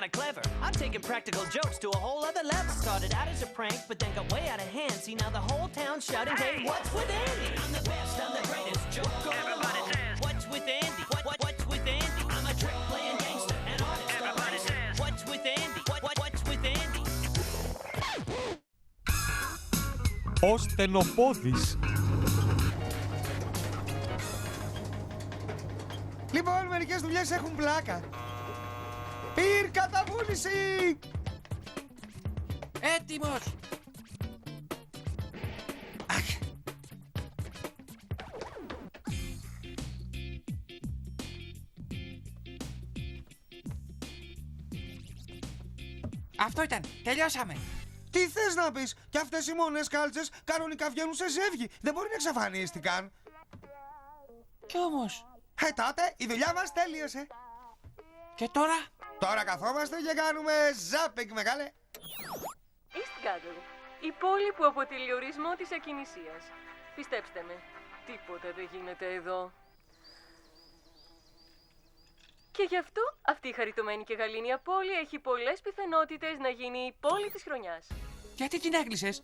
kinda clever. I'm taking practical jokes to a whole other level. Started out as a prank, but then got way out of hand. See, now the whole town's shouting, hey, what's with Andy? I'm the best, I'm the greatest joke on everybody says, what's with Andy? What's with Andy? I'm a trick-playing gangster and artist. Everybody says, what's with Andy? What's with Andy? Ο στενοπόδης. Λοιπόν, μερικές δουλειές έχουν πλάκα. Πυρ καταβούληση! Έτοιμος! Αχ. Αυτό ήταν, τελειώσαμε. Τι θες να πεις, κι αυτές οι μόνες κάλτσες κανονικά βγαίνουν σε ζεύγη. Δεν μπορεί να εξαφανίστηκαν. Κι όμως... Τότε η δουλειά μας τέλειωσε. Και τώρα? Τώρα καθόμαστε και κάνουμε ζάπινγκ, μεγάλε. Istgabel, η πόλη που αποτελεί ορισμό της ακινησίας. Πιστέψτε με, τίποτα δεν γίνεται εδώ. Και γι' αυτό αυτή η χαριτωμένη και γαλήνια πόλη έχει πολλές πιθανότητες να γίνει η πόλη της χρονιάς. Γιατί την έκλεισες?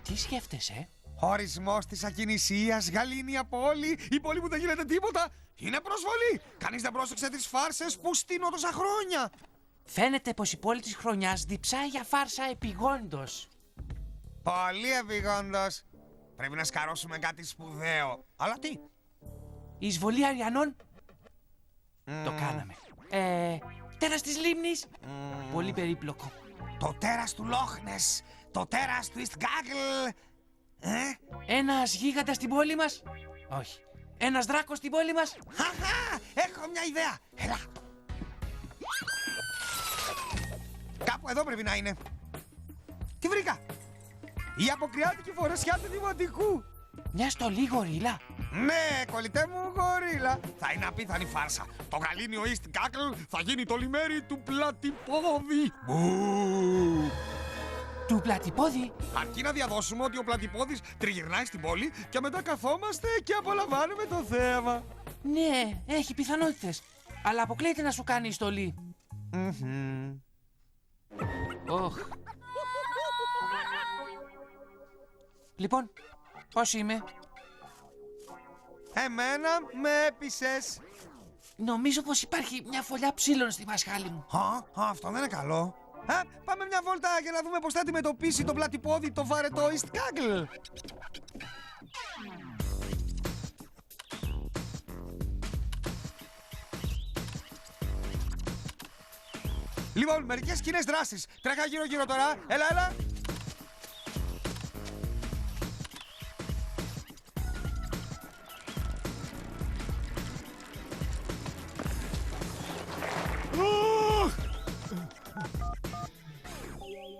Τι σκέφτεσαι? Ορισμός της ακινησίας, γαλήνια πόλη, η πόλη που δεν γίνεται τίποτα. Είναι προσβολή. Κανείς δεν πρόσεξε τις φάρσες που στείνω τόσα χρόνια. Φαίνεται πως η πόλη της χρονιάς διψάει για φάρσα επιγόντως. Πολύ επιγόντως. Πρέπει να σκαρώσουμε κάτι σπουδαίο. Αλλά τι? Η εισβολή Αριανών. Το κάναμε. Τέρας της λίμνης. Πολύ περίπλοκο. Το τέρας του Λόχνες. Το τέρας του Ιστγκάγκλ. Ένας γίγαντας στην πόλη μας. Όχι. Ένας δράκος στην πόλη μας. Χαχα! Έχω μια ιδέα. Έλα. Κάπου εδώ πρέπει να είναι. Τι βρήκα? Η αποκριάτικη φορεσιά του δημοτικού. Μια στολή γορίλα. Ναι, κολλητέ μου γορίλα. Θα είναι απίθανη φάρσα. Το γαλήνιο Ιστγκάγκλ θα γίνει το λιμέρι του πλατυπόδι. Μπου! Του πλατυπόδι. Αρκεί να διαδώσουμε ότι ο πλατυπόδης τριγυρνάει στην πόλη και μετά καθόμαστε και απολαμβάνουμε το θέαμα. Ναι, έχει πιθανότητες. Αλλά αποκλείεται να σου κάνει η στολή. Οχ. Λοιπόν, πώς είμαι? Εμένα με έπεισες. Νομίζω πως υπάρχει μια φωλιά ψήλων στη μασχάλη μου. Αυτό δεν είναι καλό. Πάμε μια βόλτα για να δούμε πώς θα αντιμετωπίσει το πλατυπόδι το βαρετό Ιστγκάγκλ. Λοιπόν, μερικές κοινές δράσεις. Τρέχα γύρω-γύρω τώρα. Έλα.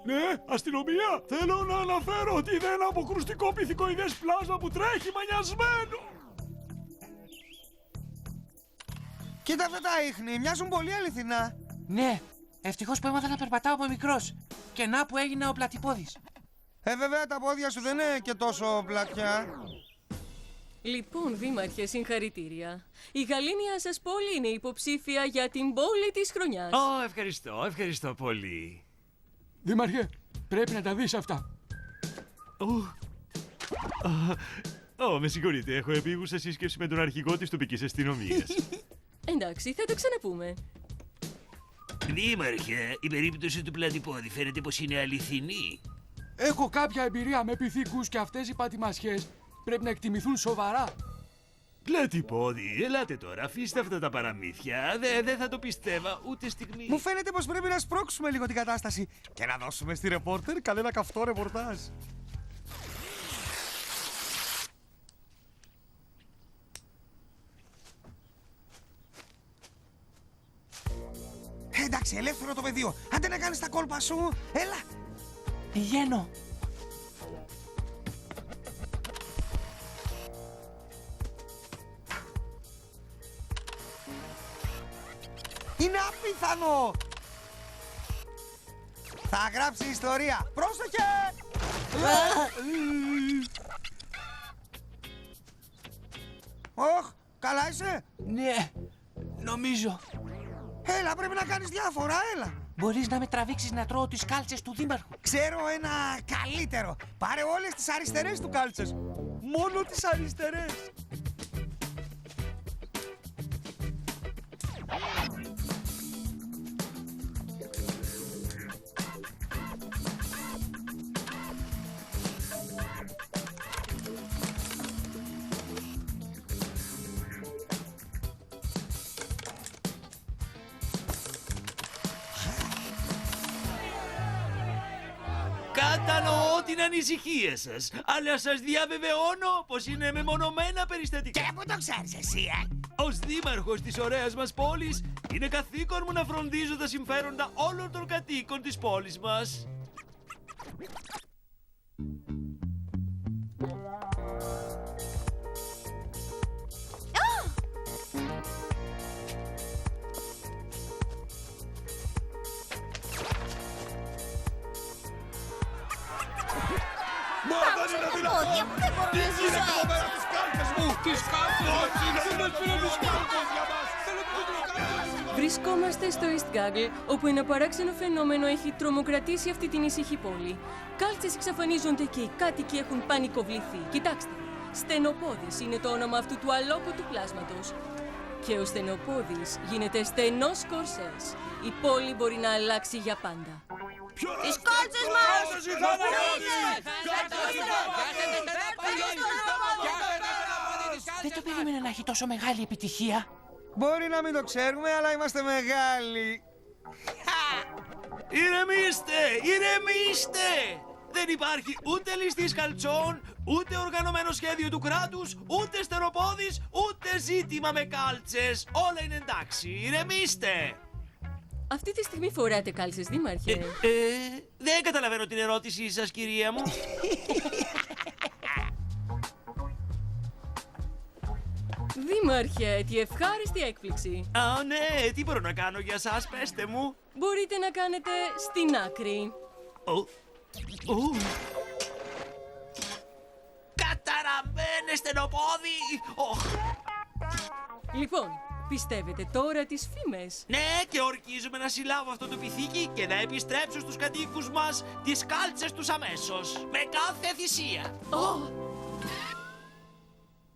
Ναι, αστυνομία! Θέλω να αναφέρω ότι είδα ένα αποκρουστικό πυθικοειδές πλάσμα που τρέχει μανιασμένο! Κοίτα αυτά τα ίχνη, μοιάζουν πολύ αληθινά. Ναι, ευτυχώς που έμαθα να περπατάω από μικρός. Και να που έγινα ο πλατυπόδης. Βέβαια τα πόδια σου δεν είναι και τόσο πλατιά. Λοιπόν, Δήμαρχε, συγχαρητήρια. Η γαλήνια σας πόλη είναι υποψήφια για την πόλη της χρονιάς. Ευχαριστώ πολύ. Δήμαρχε, πρέπει να τα δεις αυτά. Με συγχωρείτε, έχω επίγουσα σύσκεψη με τον αρχηγό της τοπικής αστυνομίας. Εντάξει, θα το ξαναπούμε. Δήμαρχε, η περίπτωση του πλατυπόδι φαίνεται πως είναι αληθινή. Έχω κάποια εμπειρία με πυθίκους και αυτές οι πατημασιές πρέπει να εκτιμηθούν σοβαρά. Πλατυπόδι, ελάτε τώρα, αφήστε αυτά τα παραμύθια. Δεν θα το πιστεύα ούτε στιγμή. Μου φαίνεται πως πρέπει να σπρώξουμε λίγο την κατάσταση και να δώσουμε στη ρεπόρτερ κανένα καυτό ρεπορτάζ. Εντάξει, ελεύθερο το πεδίο. Άντε να κάνεις τα κόλπα σου. Έλα. Πηγαίνω. Είναι απίθανο. Θα γράψει ιστορία. Πρόσεχε. Όχ, καλά είσαι. Ναι, νομίζω. Έλα, πρέπει να κάνεις διάφορα, έλα. Μπορείς να με τραβήξεις να τρώω τις κάλτσες του δήμαρχου? Ξέρω ένα καλύτερο. Πάρε όλες τις αριστερές του κάλτσες. Μόνο τις αριστερές. Κατανοώ την ανησυχία σας, αλλά σας διαβεβαιώνω πως είναι μεμονωμένα περιστατικά. Και πού το ξέρεις εσύ, Ως δήμαρχος της ωραίας μας πόλης, είναι καθήκον μου να φροντίζω τα συμφέροντα όλων των κατοίκων της πόλης μας. Πόδια μου, δεν μπορώ να ζήσω έτσι. Τις κάλτσες μου! Τις Βρισκόμαστε στο East Gaggle, όπου ένα παράξενο φαινόμενο έχει τρομοκρατήσει αυτή την ήσυχη πόλη. Κάλτσες εξαφανίζονται και οι κάτοικοι έχουν πανικοβληθεί. Κοιτάξτε, Στενοπόδης είναι το όνομα αυτού του αλόκοτου πλάσματος. Και ο Στενοπόδης γίνεται στενός κορσές. Η πόλη μπορεί να αλλάξει για πάντα. Τις κάλτσες μας! Δεν το περίμενα να έχει τόσο μεγάλη επιτυχία. Μπορεί να μην το ξέρουμε, αλλά είμαστε μεγάλοι. Ηρεμήστε! Ηρεμήστε! Δεν υπάρχει ούτε ληστής καλτσών, ούτε οργανωμένο σχέδιο του κράτους, ούτε Στενοπόδης, ούτε ζήτημα με κάλτσες. Όλα είναι εντάξει. Ηρεμήστε! Αυτή τη στιγμή φοράτε κάλτσες, δήμαρχε? Δεν καταλαβαίνω την ερώτησή σας, κυρία μου. Δήμαρχε, τι ευχάριστη έκπληξη. Α, ναι, τι μπορώ να κάνω για σας, πέστε μου. Μπορείτε να κάνετε στην άκρη. Καταραμένε, Στενοπόδη! Λοιπόν, πιστεύετε τώρα τις φήμες? Ναι, και ορκίζομαι να συλλάβω αυτό το πυθίκι και να επιστρέψω στους κατοίκους μας τις κάλτσες τους αμέσως, με κάθε θυσία.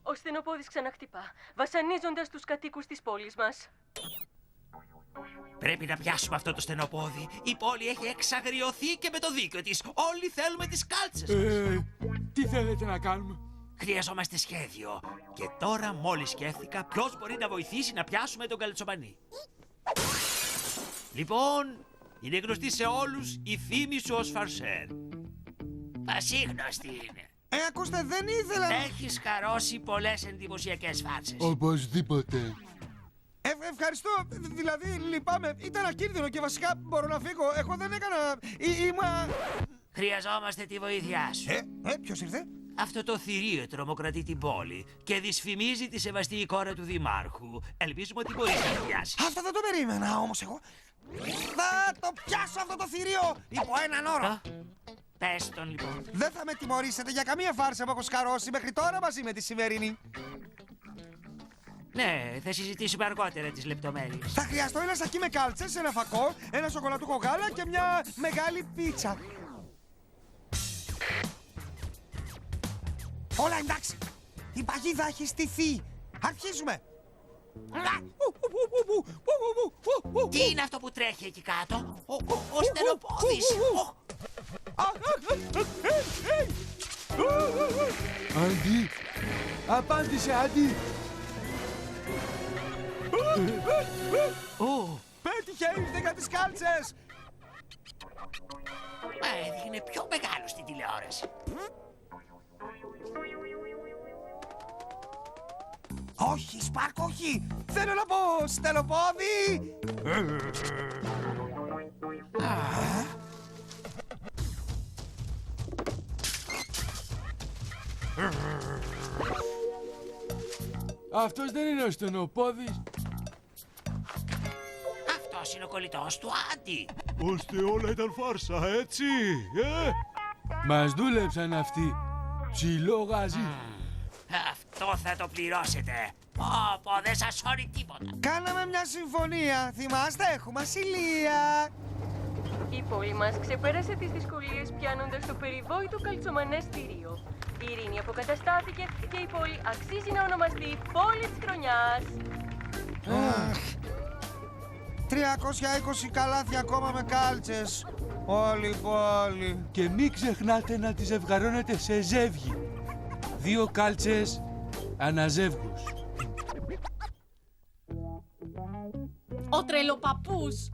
Ο Στενοπόδης ξαναχτυπά, βασανίζοντας τους κατοίκους της πόλης μας. Πρέπει να πιάσουμε αυτό το Στενοπόδι. Η πόλη έχει εξαγριωθεί και με το δίκιο της. Όλοι θέλουμε τις κάλτσες μας. Τι θέλετε να κάνουμε? Χρειαζόμαστε σχέδιο. Και τώρα μόλις σκέφτηκα ποιος μπορεί να βοηθήσει να πιάσουμε τον καλτσομανί. Λοιπόν, είναι γνωστή σε όλους η φήμη σου ως φαρσέρ. Πασίγνωστη είναι. Ακούστε, δεν ήθελα... Έχεις χαρώσει πολλές εντυπωσιακές φάρσες. Οπωσδήποτε. Ευχαριστώ, δηλαδή λυπάμαι. Ήταν ακίνδυνο και βασικά μπορώ να φύγω. Εγώ δεν έκανα... Χρειαζόμαστε τη βοήθειά σου. Ποιος ήρθε? Αυτό το θηρίο τρομοκρατεί την πόλη και δυσφημίζει τη σεβαστή εικόνα του Δημάρχου. Ελπίζουμε ότι μπορείς να το πιάσεις. Αυτό δεν το περίμενα όμως εγώ. Θα το πιάσω αυτό το θηρίο υπό έναν όρο. Πες τον λοιπόν. Δεν θα με τιμωρήσετε για καμία φάρσα που έχω σκαρώσει μέχρι τώρα μαζί με τη σημερινή. Ναι, θα συζητήσουμε αργότερα τις λεπτομέρειες. Θα χρειαστώ ένα σακί με κάλτσες, ένα φακό, ένα σοκολατούχο γάλα και μια μεγάλη πίτσα. Όλα εντάξει. Η παγίδα έχει στηθεί. Αρχίζουμε. Τι είναι αυτό που τρέχει εκεί κάτω? Ο Στενοπόδης. Άντι, απάντησε Άντι. Πέτυχε, ήρθε για τις κάλτσες. Έδειχνε πιο μεγάλο στην τηλεόραση. Όχι, Σπάρκ, όχι. Θέλω να πω, Στενοπόδη. Αυτός δεν είναι ο Στενοπόδης. Αυτός είναι ο κολλητός του Άντι. Ώστε όλα ήταν φάρσα, έτσι, Μας δούλεψαν αυτοί. Ψηλό γαζί. Αυτό θα το πληρώσετε. Πω, δεν σας σώνει τίποτα. Κάναμε μια συμφωνία. Θυμάστε, έχουμε ασυλία. Η πόλη μας ξεπέρασε τις δυσκολίες πιάνοντας το περιβόητο καλτσομανέστηριο. Η ειρήνη αποκαταστάθηκε και η πόλη αξίζει να ονομαστεί Πόλη της Χρονιάς. 320 καλάθια ακόμα με κάλτσες. Όλη η πόλη. Και μην ξεχνάτε να τις ζευγαρώνετε σε ζεύγη. 2 κάλτσες αναζεύγους. Ο τρελοπαππούς.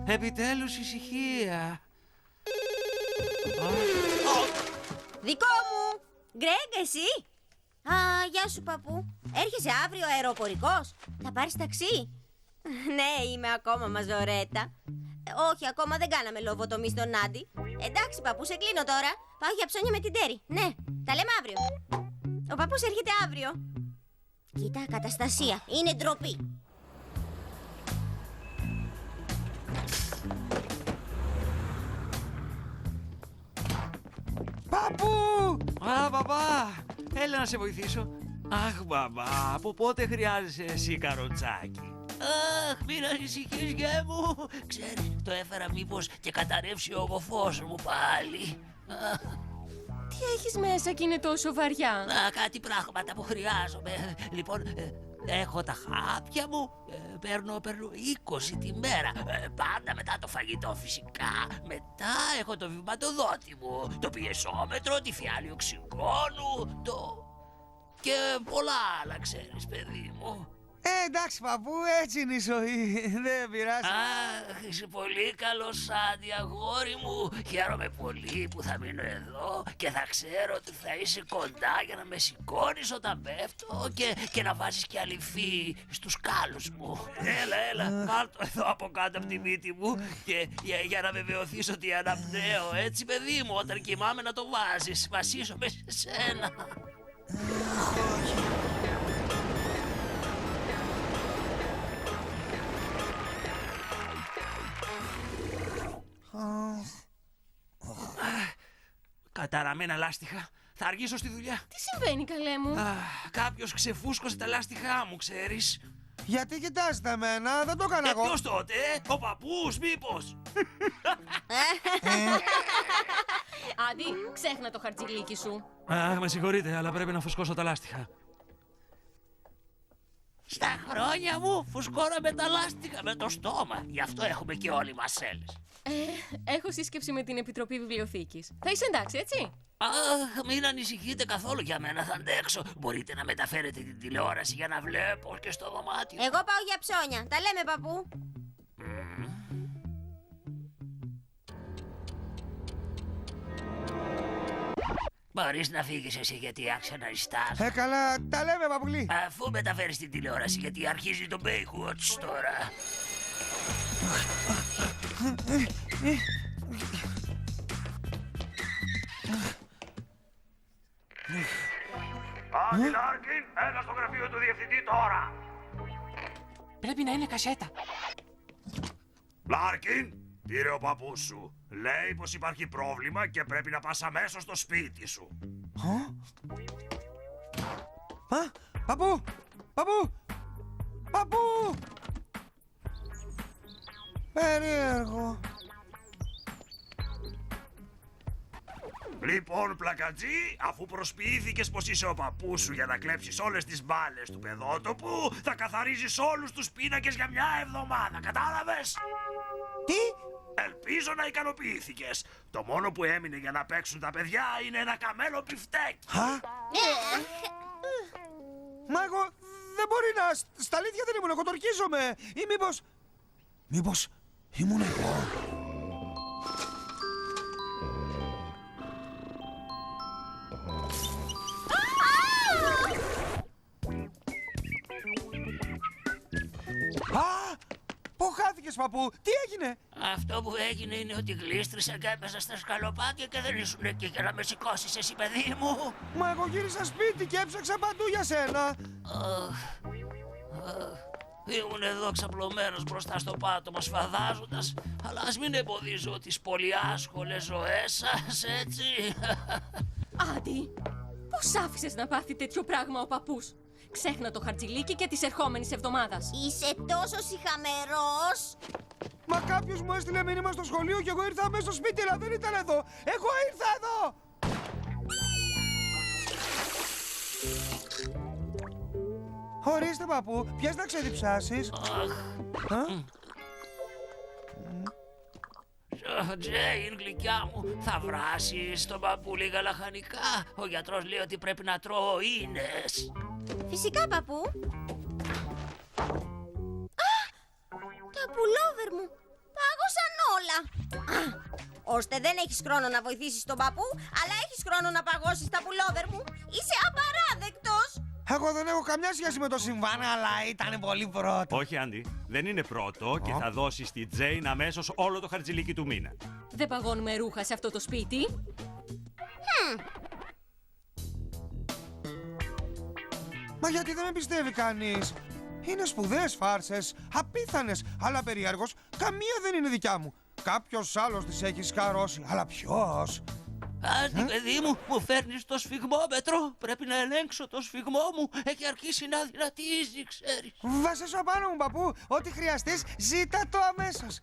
Επιτέλους ησυχία. Δικό μου! Γκρέγκ, εσύ! Α, γεια σου, παππού. Έρχεσαι αύριο αεροπορικός? Θα πάρεις ταξί? Ναι, είμαι ακόμα μαζορέτα. Όχι, ακόμα δεν κάναμε λοβοτομή στον Άντι. Εντάξει, παππού, σε κλείνω τώρα. Πάω για ψώνια με την Τέρι. Ναι, τα λέμε αύριο. Ο παππούς έρχεται αύριο. Κοίτα, καταστασία. Είναι ντροπή. Παππού! Α, μπαμπά, έλα να σε βοηθήσω. Αχ, μπαμπά, από πότε χρειάζεσαι εσύ καροτσάκι? Αχ, μην ανησυχείς, γε μου. Ξέρεις, το έφερα μήπως και καταρρεύσει ο γοφός μου πάλι. Τι έχεις μέσα και είναι τόσο βαριά? Α, κάτι πράγματα που χρειάζομαι. Λοιπόν, έχω τα χάπια μου, παίρνω 20 τη μέρα. Πάντα μετά το φαγητό φυσικά. Μετά έχω το βηματοδότη μου, το πιεσόμετρο, τη φιάλη οξυγόνου, και πολλά άλλα, ξέρεις, παιδί μου. Εντάξει, παππού, έτσι είναι η ζωή. Δεν πειράζει. Αχ, είσαι πολύ καλός, Άντι, αγόρι μου. Χαίρομαι πολύ που θα μείνω εδώ και θα ξέρω ότι θα είσαι κοντά για να με σηκώνεις όταν πέφτω και να βάζεις και αληφή στους κάλους μου. Έλα, πάρ' το εδώ από κάτω από τη μύτη μου και για να βεβαιωθείς ότι αναπνέω, έτσι, παιδί μου, όταν κοιμάμαι να το βάζεις. Βασίζομαι σε σένα. Καταραμένα λάστιχα. Θα αργήσω στη δουλειά. Τι συμβαίνει, καλέ μου? Κάποιος ξεφούσκωσε τα λάστιχά μου, ξέρεις. Γιατί κοιτάζετε εμένα, δεν το έκανα εγώ. Ποιος τότε, ο παππούς μήπως? Άντι, ξέχνα το χαρτζηλίκι σου. Αχ, με συγχωρείτε, αλλά πρέπει να φουσκώσω τα λάστιχα. Στα χρόνια μου φουσκώναμε τα λάστιχα με το στόμα. Γι' αυτό έχουμε και όλοι μασέλες. Έχω σύσκεψη με την Επιτροπή Βιβλιοθήκης. Θα είσαι εντάξει, έτσι? Αχ, μην ανησυχείτε καθόλου για μένα, θα αντέξω. Μπορείτε να μεταφέρετε την τηλεόραση για να βλέπω και στο δωμάτιο. Εγώ πάω για ψώνια. Τα λέμε, παππού. Μπορείς να φύγεις εσύ γιατί άρχισα να ριστάζω. Καλά, τα λέμε, παππουλή. Αφού μεταφέρεις την τηλεόραση γιατί αρχίζει το Baywatch τώρα. Άντι Λάρκιν, έλα στο γραφείο του διευθυντή τώρα. Πρέπει να είναι κασέτα. Λάρκιν, πήρε ο παππούς σου. Λέει πως υπάρχει πρόβλημα και πρέπει να πας αμέσως στο σπίτι σου. Παππού! Παππού! Παππού! Περίεργο. Λοιπόν, πλακατζή, αφού προσποιήθηκες πως είσαι ο παππούς σου για να κλέψεις όλες τις μπάλες του παιδότοπου, θα καθαρίζεις όλους τους πίνακες για μια εβδομάδα, κατάλαβες? Τι? Ελπίζω να ικανοποιήθηκες. Το μόνο που έμεινε για να παίξουν τα παιδιά είναι ένα καμέλο πιφτέκι. Μα εγώ δεν μπορεί να... Στα αλήθεια δεν ήμουν, εγώ το ορκίζομαι. Ή μήπως ήμουν εγώ. Πού χάθηκες, παππού, τι έγινε? Αυτό που έγινε είναι ότι γλίστρισα και έπεσα στα σκαλοπάτια και δεν ήσουν εκεί για να με σηκώσεις εσύ, παιδί μου. Μα εγώ γύρισα σπίτι και έψαξα παντού για σένα. Ήμουν εδώ ξαπλωμένος μπροστά στο πάτωμα σφαδάζοντας, αλλά ας μην εμποδίζω τις πολύ άσχολες ζωές σας, έτσι. Άντι, Πώς άφησες να πάθει τέτοιο πράγμα ο παππούς? Ξέχνα το χαρτζηλίκι και της ερχόμενης εβδομάδας. Είσαι τόσο σιχαμερός. Μα κάποιος μου έστειλε μήνυμα στο σχολείο και εγώ ήρθα μέσα στο σπίτι, αλλά δεν ήταν εδώ. Εγώ ήρθα εδώ. Ορίστε παππού, πιες να ξεδιψάσεις. Τζέιν, γλυκιά μου, θα βράσεις τον παππού λίγα λαχανικά? Ο γιατρός λέει ότι πρέπει να τρώω ίνες. Φυσικά, παππού. Α! Τα πουλόβερ μου. Πάγωσαν όλα. Ώστε δεν έχεις χρόνο να βοηθήσεις τον παππού, αλλά έχεις χρόνο να παγώσεις τα πουλόβερ μου. Είσαι απαράδεκτος. Εγώ δεν έχω καμιά σχέση με το συμβάν, αλλά ήταν πολύ πρώτο. Όχι, Άντι, δεν είναι πρώτο και θα δώσει στη Τζέιν αμέσως όλο το χαρτζηλίκι του μήνα. Δεν παγώνουμε ρούχα σε αυτό το σπίτι. Μα γιατί δεν με πιστεύει κανείς? Είναι σπουδαίες φάρσες, απίθανες, αλλά περίεργος, καμία δεν είναι δικιά μου. Κάποιος άλλος τις έχει σκαρώσει, αλλά ποιος? Άντι, παιδί μου, μου φέρνεις το σφιγμόμετρο. Πρέπει να ελέγξω το σφιγμό μου. Έχει αρχίσει να δυνατίζει, ξέρεις. Βάσεσαι απάνω μου, παππού. Ό,τι χρειαστείς, ζήτα το αμέσως.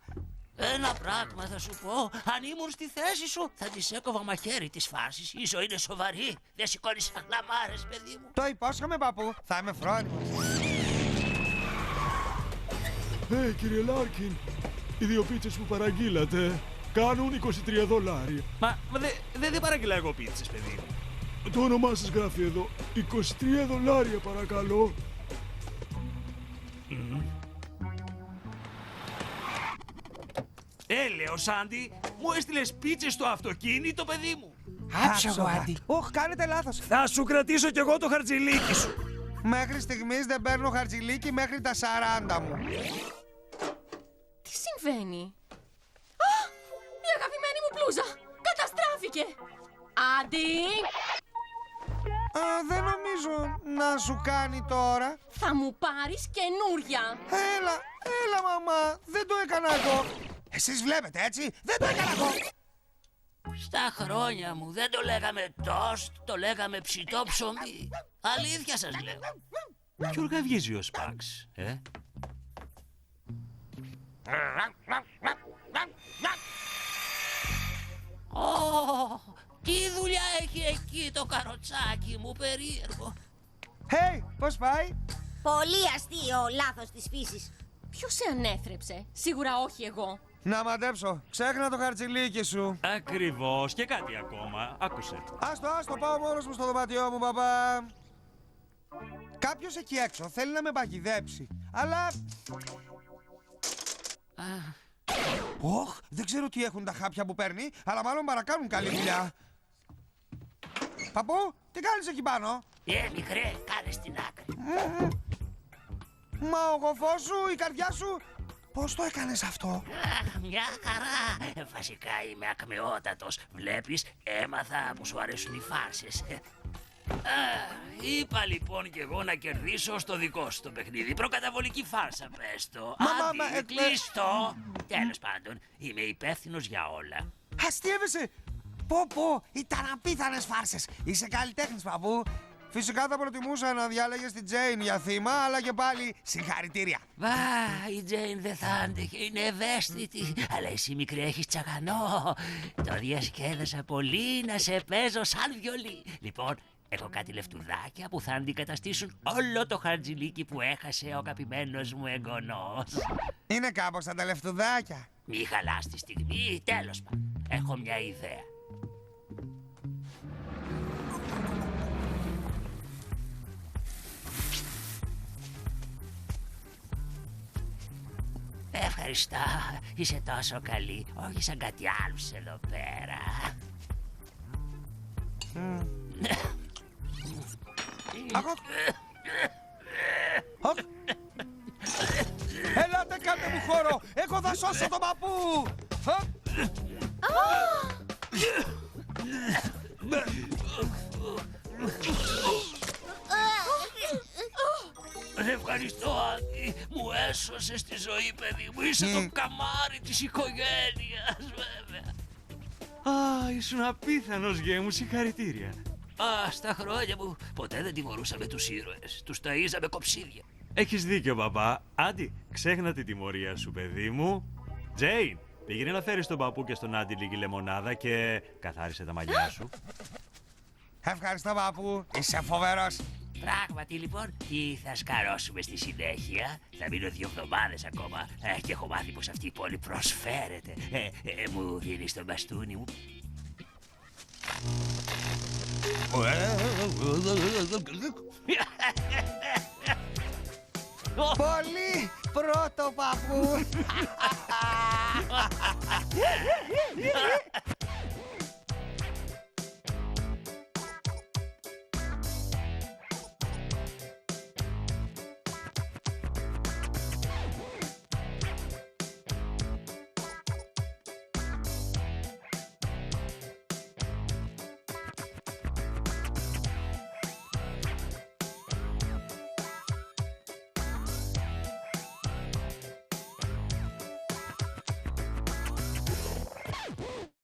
Ένα πράγμα θα σου πω. Αν ήμουν στη θέση σου, θα της έκοβα μαχαίρι της φάσης. Η ζωή είναι σοβαρή. Δεν σηκώνεις αχλαμάρες, παιδί μου. Το υπόσχομαι, παππού. Θα είμαι φρόνιμος. Κύριε Λάρκιν, οι 2 πίτσες που παραγγείλατε κάνουν $23. Μα δεν παραγγείλα εγώ πίτσες, παιδί μου. Το όνομά σας γράφει εδώ. $23 παρακαλώ. Έλεος, Άντι, μου έστειλες πίτσες στο αυτοκίνητο, παιδί μου. Άψογο, Άντι. Όχ, κάνετε λάθος. Θα σου κρατήσω κι εγώ το χαρτζηλίκι σου. Μέχρι στιγμής δεν παίρνω χαρτζηλίκι μέχρι τα 40 μου. Τι συμβαίνει? Α! Η αγαπημένη μου μπλούζα! Καταστράφηκε! Άντι! Δεν νομίζω να σου κάνει τώρα. Θα μου πάρεις καινούρια! Έλα, μαμά. Δεν το έκανα εγώ. Εσείς βλέπετε, έτσι. Δεν το έκανα εγώ. Στα χρόνια μου δεν το λέγαμε τόστ, το λέγαμε ψητό ψωμί. Αλήθεια σας λέω. Κι οργαυγίζει ο Σπαξ, Τι δουλειά έχει εκεί το καροτσάκι μου, περίεργο. Hey, πώς πάει? Πολύ αστείο, λάθος της φύσης. Ποιος σε ανέθρεψε? Σίγουρα όχι εγώ. Να μαντέψω. Ξέχνα το χαρτζηλίκι σου. Ακριβώς, και κάτι ακόμα. Άκουσε. Άστο, πάω μόνος μου στο δωμάτιό μου, παπά. Κάποιος εκεί έξω θέλει να με παγιδέψει, αλλά... Ωχ, δεν ξέρω τι έχουν τα χάπια που παίρνει, αλλά μάλλον παρακάνουν καλή δουλειά. Παππού, τι κάνεις εκεί πάνω? Μικρέ, κάνε στην άκρη. Μα ο γοφός σου, η καρδιά σου, πώς το έκανες αυτό? Μια χαρά. Βασικά είμαι ακμεότατος. Βλέπεις, έμαθα που σου αρέσουν οι φάρσες. Είπα λοιπόν κι εγώ να κερδίσω στο δικό σου το παιχνίδι. Προκαταβολική φάρσα, πες το. Άντι, κλείστο. Τέλος πάντων, είμαι υπεύθυνος για όλα. Αστείευεσαι! Πω, ήταν απίθανες φάρσες. Είσαι καλλιτέχνης, παππού. Φυσικά θα προτιμούσα να διάλεγες την Τζέιν για θύμα, αλλά και πάλι συγχαρητήρια. Η Τζέιν δεν θα άντεχε, είναι ευαίσθητη. Αλλά εσύ, μικρή, έχεις τσακανό. Το διασκέδασα πολύ να σε παίζω σαν βιολί. Λοιπόν, έχω κάτι λεφτουδάκια που θα αντικαταστήσουν όλο το χαρτζηλίκι που έχασε ο αγαπημένος μου εγγονός. Είναι κάπως τα λεφτουδάκια. Μη χαλάς τη στιγμή, τέλος πάντων. Έχω μια ιδέα. Ευχαριστώ. Είσαι τόσο καλή. Όχι σαν κάτι άλλους εδώ πέρα. Ελάτε, κάντε μου χώρο. Εγώ θα σώσω τον παππού. Ευχαριστώ, Άντι. Μου έσωσες τη ζωή, παιδί μου. Είσαι το καμάρι της οικογένειας, βέβαια. Ήσουν απίθανος, γέ μου, συγχαρητήρια. Α, στα χρόνια μου ποτέ δεν τιμωρούσαμε τους ήρωες. Τους ταΐζαμε κοψίδια. Έχεις δίκιο, μπαμπά. Άντι, ξέχνα τη τιμωρία σου, παιδί μου. Τζέιν, πήγαινε να φέρεις τον παππού και στον Άντι λίγη λεμονάδα και καθάρισε τα μαλλιά σου. Ευχαριστώ, παππού. Είσαι φοβερός. Πράγματι λοιπόν, τι θα σκαρώσουμε στη συνέχεια. Θα μείνω 2 εβδομάδες ακόμα και έχω μάθει πως αυτή η πόλη προσφέρεται. Μου δίνεις το μπαστούνι μου. Πολύ πρώτο, παππού.